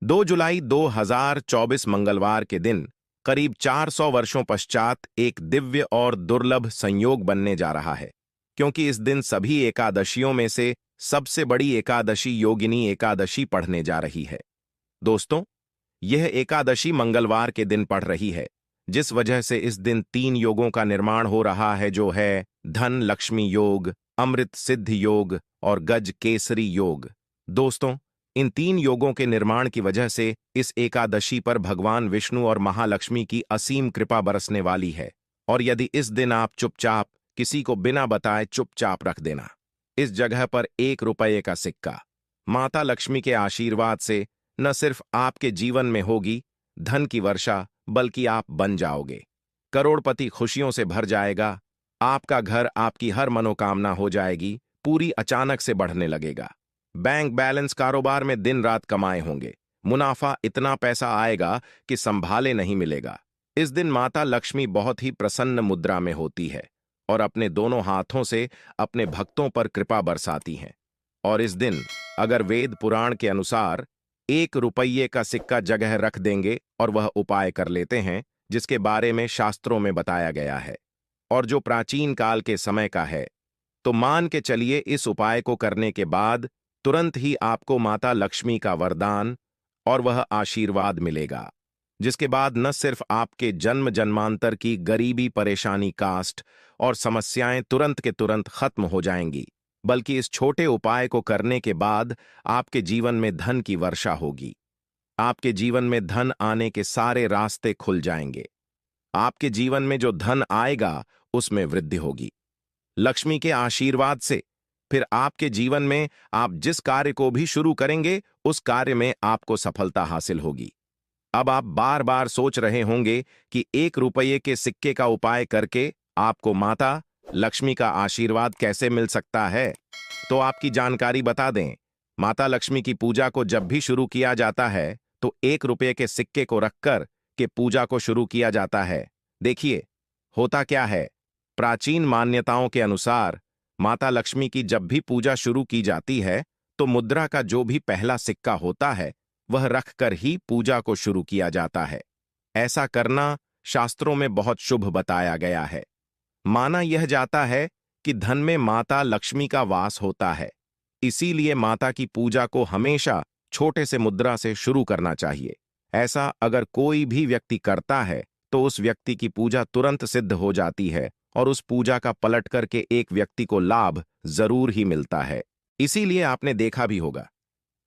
2 जुलाई 2024 मंगलवार के दिन करीब 400 वर्षों पश्चात एक दिव्य और दुर्लभ संयोग बनने जा रहा है, क्योंकि इस दिन सभी एकादशियों में से सबसे बड़ी एकादशी योगिनी एकादशी पढ़ने जा रही है। दोस्तों, यह एकादशी मंगलवार के दिन पड़ रही है, जिस वजह से इस दिन 3 योगों का निर्माण हो रहा है, जो है धन लक्ष्मी योग, अमृत सिद्ध योग और गज केसरी योग। दोस्तों, इन 3 योगों के निर्माण की वजह से इस एकादशी पर भगवान विष्णु और महालक्ष्मी की असीम कृपा बरसने वाली है। और यदि इस दिन आप चुपचाप किसी को बिना बताए चुपचाप रख देना, इस जगह पर 1 रुपये का सिक्का, माता लक्ष्मी के आशीर्वाद से न सिर्फ आपके जीवन में होगी धन की वर्षा, बल्कि आप बन जाओगे करोड़पति। खुशियों से भर जाएगा आपका घर, आपकी हर मनोकामना हो जाएगी पूरी, अचानक से बढ़ने लगेगा। बैंक बैलेंस, कारोबार में दिन रात कमाए होंगे, मुनाफा इतना पैसा आएगा कि संभाले नहीं मिलेगा। इस दिन माता लक्ष्मी बहुत ही प्रसन्न मुद्रा में होती है और अपने दोनों हाथों से अपने भक्तों पर कृपा बरसाती हैं। और इस दिन अगर वेद पुराण के अनुसार 1 रुपये का सिक्का जगह रख देंगे और वह उपाय कर लेते हैं जिसके बारे में शास्त्रों में बताया गया है और जो प्राचीन काल के समय का है, तो मान के चलिए इस उपाय को करने के बाद तुरंत ही आपको माता लक्ष्मी का वरदान और वह आशीर्वाद मिलेगा, जिसके बाद न सिर्फ आपके जन्म जन्मांतर की गरीबी, परेशानी, कास्ट और समस्याएं तुरंत के तुरंत खत्म हो जाएंगी, बल्कि इस छोटे उपाय को करने के बाद आपके जीवन में धन की वर्षा होगी। आपके जीवन में धन आने के सारे रास्ते खुल जाएंगे। आपके जीवन में जो धन आएगा उसमें वृद्धि होगी लक्ष्मी के आशीर्वाद से। फिर आपके जीवन में आप जिस कार्य को भी शुरू करेंगे उस कार्य में आपको सफलता हासिल होगी। अब आप बार बार सोच रहे होंगे कि 1 रुपये के सिक्के का उपाय करके आपको माता लक्ष्मी का आशीर्वाद कैसे मिल सकता है। तो आपकी जानकारी बता दें, माता लक्ष्मी की पूजा को जब भी शुरू किया जाता है तो 1 रुपये के सिक्के को रखकर के पूजा को शुरू किया जाता है। देखिए, होता क्या है, प्राचीन मान्यताओं के अनुसार माता लक्ष्मी की जब भी पूजा शुरू की जाती है तो मुद्रा का जो भी पहला सिक्का होता है वह रखकर ही पूजा को शुरू किया जाता है। ऐसा करना शास्त्रों में बहुत शुभ बताया गया है। माना यह जाता है कि धन में माता लक्ष्मी का वास होता है, इसीलिए माता की पूजा को हमेशा छोटे से मुद्रा से शुरू करना चाहिए। ऐसा अगर कोई भी व्यक्ति करता है तो उस व्यक्ति की पूजा तुरंत सिद्ध हो जाती है और उस पूजा का पलट करके एक व्यक्ति को लाभ जरूर ही मिलता है। इसीलिए आपने देखा भी होगा,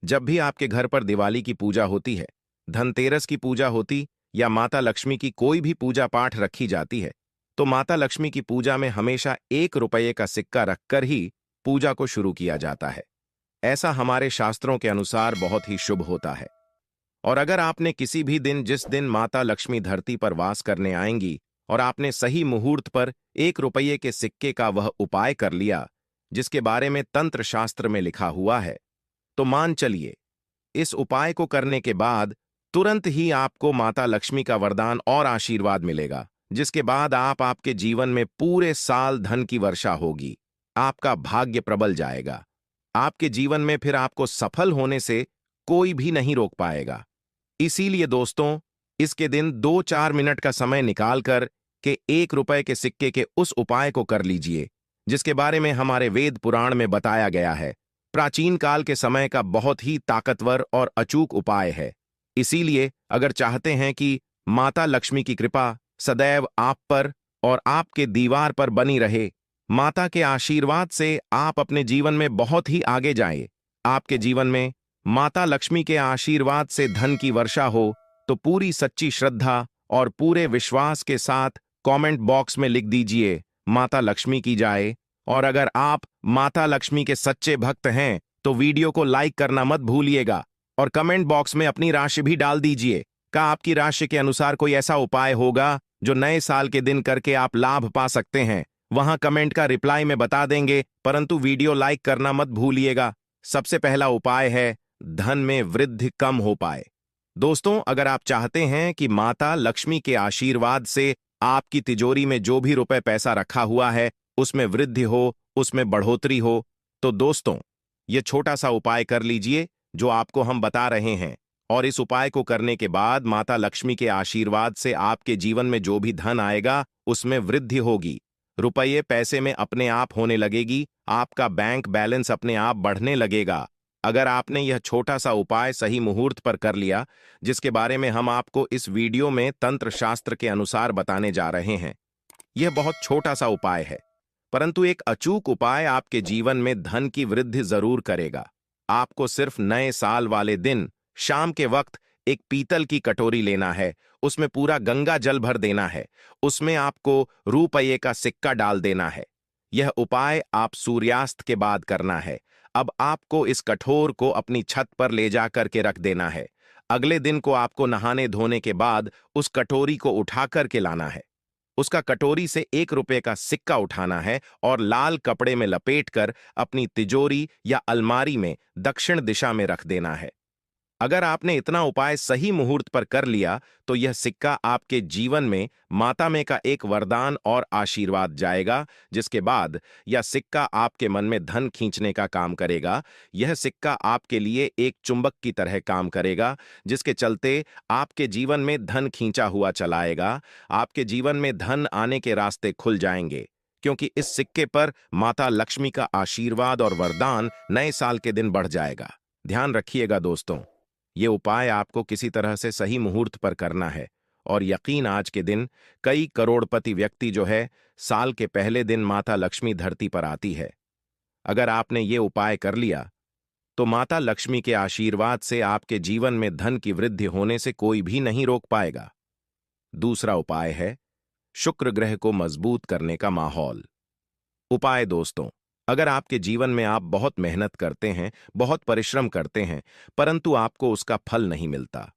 जब भी आपके घर पर दिवाली की पूजा होती है, धनतेरस की पूजा होती या माता लक्ष्मी की कोई भी पूजा पाठ रखी जाती है, तो माता लक्ष्मी की पूजा में हमेशा 1 रुपये का सिक्का रखकर ही पूजा को शुरू किया जाता है। ऐसा हमारे शास्त्रों के अनुसार बहुत ही शुभ होता है। और अगर आपने किसी भी दिन, जिस दिन माता लक्ष्मी धरती पर वास करने आएंगी, और आपने सही मुहूर्त पर 1 रुपये के सिक्के का वह उपाय कर लिया जिसके बारे में तंत्र शास्त्र में लिखा हुआ है, तो मान चलिए इस उपाय को करने के बाद तुरंत ही आपको माता लक्ष्मी का वरदान और आशीर्वाद मिलेगा, जिसके बाद आपके जीवन में पूरे साल धन की वर्षा होगी। आपका भाग्य प्रबल जाएगा। आपके जीवन में फिर आपको सफल होने से कोई भी नहीं रोक पाएगा। इसीलिए दोस्तों, इसके दिन 2-4 मिनट का समय निकालकर के 1 रुपये के सिक्के के उस उपाय को कर लीजिए जिसके बारे में हमारे वेद पुराण में बताया गया है। प्राचीन काल के समय का बहुत ही ताकतवर और अचूक उपाय है। इसीलिए अगर चाहते हैं कि माता लक्ष्मी की कृपा सदैव आप पर और आपके दीवार पर बनी रहे, माता के आशीर्वाद से आप अपने जीवन में बहुत ही आगे जाएं, आपके जीवन में माता लक्ष्मी के आशीर्वाद से धन की वर्षा हो, तो पूरी सच्ची श्रद्धा और पूरे विश्वास के साथ कमेंट बॉक्स में लिख दीजिए माता लक्ष्मी की जाए। और अगर आप माता लक्ष्मी के सच्चे भक्त हैं तो वीडियो को लाइक करना मत भूलिएगा और कमेंट बॉक्स में अपनी राशि भी डाल दीजिए। क्या आपकी राशि के अनुसार कोई ऐसा उपाय होगा जो नए साल के दिन करके आप लाभ पा सकते हैं? वहां कमेंट का रिप्लाई में बता देंगे, परंतु वीडियो लाइक करना मत भूलिएगा। सबसे पहला उपाय है धन में वृद्धि कम हो पाए। दोस्तों, अगर आप चाहते हैं कि माता लक्ष्मी के आशीर्वाद से आपकी तिजोरी में जो भी रुपए पैसा रखा हुआ है उसमें वृद्धि हो, उसमें बढ़ोतरी हो, तो दोस्तों ये छोटा सा उपाय कर लीजिए जो आपको हम बता रहे हैं। और इस उपाय को करने के बाद माता लक्ष्मी के आशीर्वाद से आपके जीवन में जो भी धन आएगा उसमें वृद्धि होगी। रुपये पैसे में अपने आप होने लगेगी, आपका बैंक बैलेंस अपने आप बढ़ने लगेगा। अगर आपने यह छोटा सा उपाय सही मुहूर्त पर कर लिया, जिसके बारे में हम आपको इस वीडियो में तंत्र शास्त्र के अनुसार बताने जा रहे हैं। यह बहुत छोटा सा उपाय है, परंतु एक अचूक उपाय आपके जीवन में धन की वृद्धि जरूर करेगा। आपको सिर्फ नए साल वाले दिन शाम के वक्त एक पीतल की कटोरी लेना है, उसमें पूरा गंगा जल भर देना है, उसमें आपको रुपये का सिक्का डाल देना है। यह उपाय आप सूर्यास्त के बाद करना है। अब आपको इस कठोर को अपनी छत पर ले जा करके रख देना है। अगले दिन को आपको नहाने धोने के बाद उस कटोरी को उठा करके लाना है। उसका कटोरी से 1 रुपये का सिक्का उठाना है और लाल कपड़े में लपेटकर अपनी तिजोरी या अलमारी में दक्षिण दिशा में रख देना है। अगर आपने इतना उपाय सही मुहूर्त पर कर लिया तो यह सिक्का आपके जीवन में माता में का एक वरदान और आशीर्वाद जाएगा, जिसके बाद यह सिक्का आपके मन में धन खींचने का काम करेगा। यह सिक्का आपके लिए एक चुंबक की तरह काम करेगा, जिसके चलते आपके जीवन में धन खींचा हुआ चलाएगा। आपके जीवन में धन आने के रास्ते खुल जाएंगे, क्योंकि इस सिक्के पर माता लक्ष्मी का आशीर्वाद और वरदान नए साल के दिन बढ़ जाएगा। ध्यान रखिएगा दोस्तों, ये उपाय आपको किसी तरह से सही मुहूर्त पर करना है, और यकीन आज के दिन कई करोड़पति व्यक्ति जो है साल के पहले दिन माता लक्ष्मी धरती पर आती है। अगर आपने ये उपाय कर लिया तो माता लक्ष्मी के आशीर्वाद से आपके जीवन में धन की वृद्धि होने से कोई भी नहीं रोक पाएगा। दूसरा उपाय है शुक्र ग्रह को मजबूत करने का माहौल। उपाय दोस्तों, अगर आपके जीवन में आप बहुत मेहनत करते हैं, बहुत परिश्रम करते हैं, परंतु आपको उसका फल नहीं मिलता,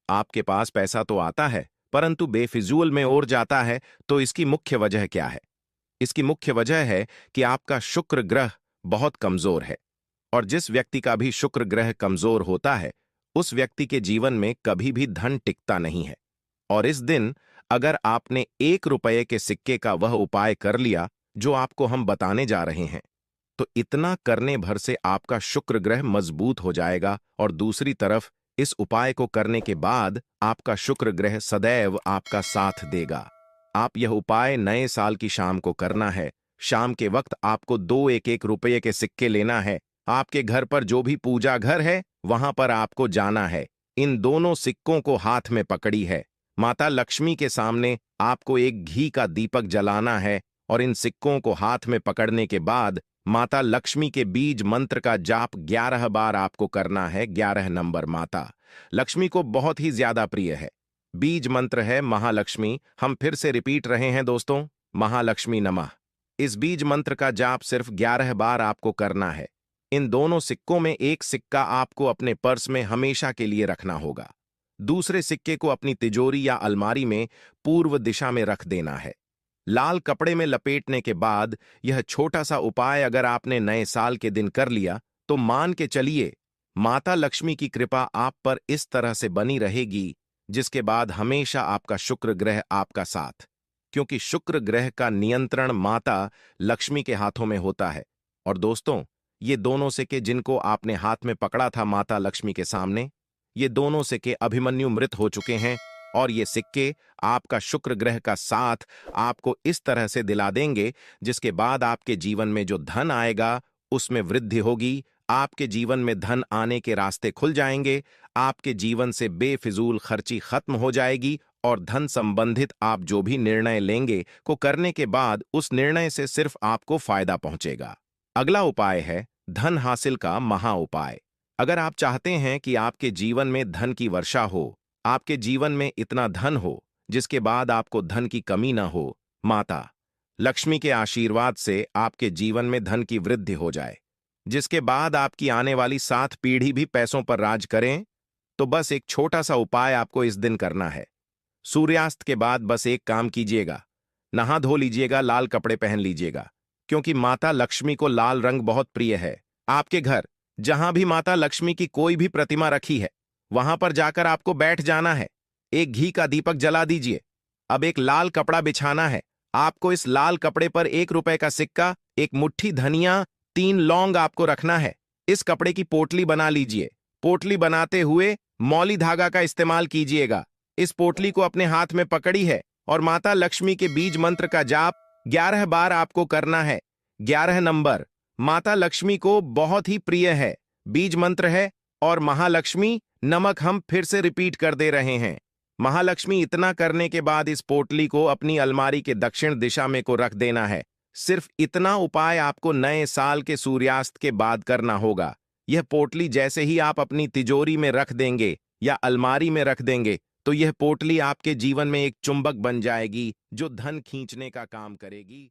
आपके पास पैसा तो आता है परंतु बेफिजूल में ओर जाता है, तो इसकी मुख्य वजह क्या है? इसकी मुख्य वजह है कि आपका शुक्र ग्रह बहुत कमजोर है, और जिस व्यक्ति का भी शुक्र ग्रह कमजोर होता है उस व्यक्ति के जीवन में कभी भी धन टिकता नहीं है। और इस दिन अगर आपने 1 रुपये के सिक्के का वह उपाय कर लिया जो आपको हम बताने जा रहे हैं, तो इतना करने भर से आपका शुक्र ग्रह मजबूत हो जाएगा, और दूसरी तरफ इस उपाय को करने के बाद आपका शुक्र ग्रह सदैव आपका साथ देगा। आप यह उपाय नए साल की शाम को करना है। शाम के वक्त आपको 2 1 1 रुपये के सिक्के लेना है। आपके घर पर जो भी पूजा घर है वहां पर आपको जाना है। इन दोनों सिक्कों को हाथ में पकड़ी है। माता लक्ष्मी के सामने आपको एक घी का दीपक जलाना है, और इन सिक्कों को हाथ में पकड़ने के बाद माता लक्ष्मी के बीज मंत्र का जाप 11 बार आपको करना है। 11 नंबर माता लक्ष्मी को बहुत ही ज्यादा प्रिय है। बीज मंत्र है महालक्ष्मी। हम फिर से रिपीट रहे हैं दोस्तों, महालक्ष्मी नमः। इस बीज मंत्र का जाप सिर्फ 11 बार आपको करना है। इन दोनों सिक्कों में एक सिक्का आपको अपने पर्स में हमेशा के लिए रखना होगा। दूसरे सिक्के को अपनी तिजोरी या अलमारी में पूर्व दिशा में रख देना है। लाल कपड़े में लपेटने के बाद यह छोटा सा उपाय अगर आपने नए साल के दिन कर लिया तो मान के चलिए माता लक्ष्मी की कृपा आप पर इस तरह से बनी रहेगी, जिसके बाद हमेशा आपका शुक्र ग्रह आपका साथ, क्योंकि शुक्र ग्रह का नियंत्रण माता लक्ष्मी के हाथों में होता है। और दोस्तों, ये दोनों सिक्के जिनको आपने हाथ में पकड़ा था माता लक्ष्मी के सामने, ये दोनों सिक्के अभिमन्यु मृत हो चुके हैं, और ये सिक्के आपका शुक्र ग्रह का साथ आपको इस तरह से दिला देंगे, जिसके बाद आपके जीवन में जो धन आएगा उसमें वृद्धि होगी। आपके जीवन में धन आने के रास्ते खुल जाएंगे। आपके जीवन से बेफिजूल खर्ची खत्म हो जाएगी, और धन संबंधित आप जो भी निर्णय लेंगे को करने के बाद उस निर्णय से सिर्फ आपको फायदा पहुंचेगा। अगला उपाय है धन हासिल का महा उपाय। अगर आप चाहते हैं कि आपके जीवन में धन की वर्षा हो, आपके जीवन में इतना धन हो जिसके बाद आपको धन की कमी ना हो, माता लक्ष्मी के आशीर्वाद से आपके जीवन में धन की वृद्धि हो जाए, जिसके बाद आपकी आने वाली 7 पीढ़ी भी पैसों पर राज करें, तो बस एक छोटा सा उपाय आपको इस दिन करना है। सूर्यास्त के बाद बस एक काम कीजिएगा, नहा धो लीजिएगा, लाल कपड़े पहन लीजिएगा, क्योंकि माता लक्ष्मी को लाल रंग बहुत प्रिय है। आपके घर जहां भी माता लक्ष्मी की कोई भी प्रतिमा रखी है वहां पर जाकर आपको बैठ जाना है। एक घी का दीपक जला दीजिए। अब एक लाल कपड़ा बिछाना है। आपको इस लाल कपड़े पर 1 रुपये का सिक्का, एक मुट्ठी धनिया, 3 लौंग आपको रखना है। इस कपड़े की पोटली बना लीजिए। पोटली बनाते हुए मौली धागा का इस्तेमाल कीजिएगा। इस पोटली को अपने हाथ में पकड़ी है और माता लक्ष्मी के बीज मंत्र का जाप 11 बार आपको करना है। 11 नंबर माता लक्ष्मी को बहुत ही प्रिय है, बीज मंत्र है और महालक्ष्मी नमक हम फिर से रिपीट कर दे रहे हैं। महालक्ष्मी इतना करने के बाद इस पोटली को अपनी अलमारी के दक्षिण दिशा में को रख देना है। सिर्फ इतना उपाय आपको नए साल के सूर्यास्त के बाद करना होगा। यह पोटली जैसे ही आप अपनी तिजोरी में रख देंगे या अलमारी में रख देंगे तो यह पोटली आपके जीवन में एक चुंबक बन जाएगी जो धन खींचने का काम करेगी।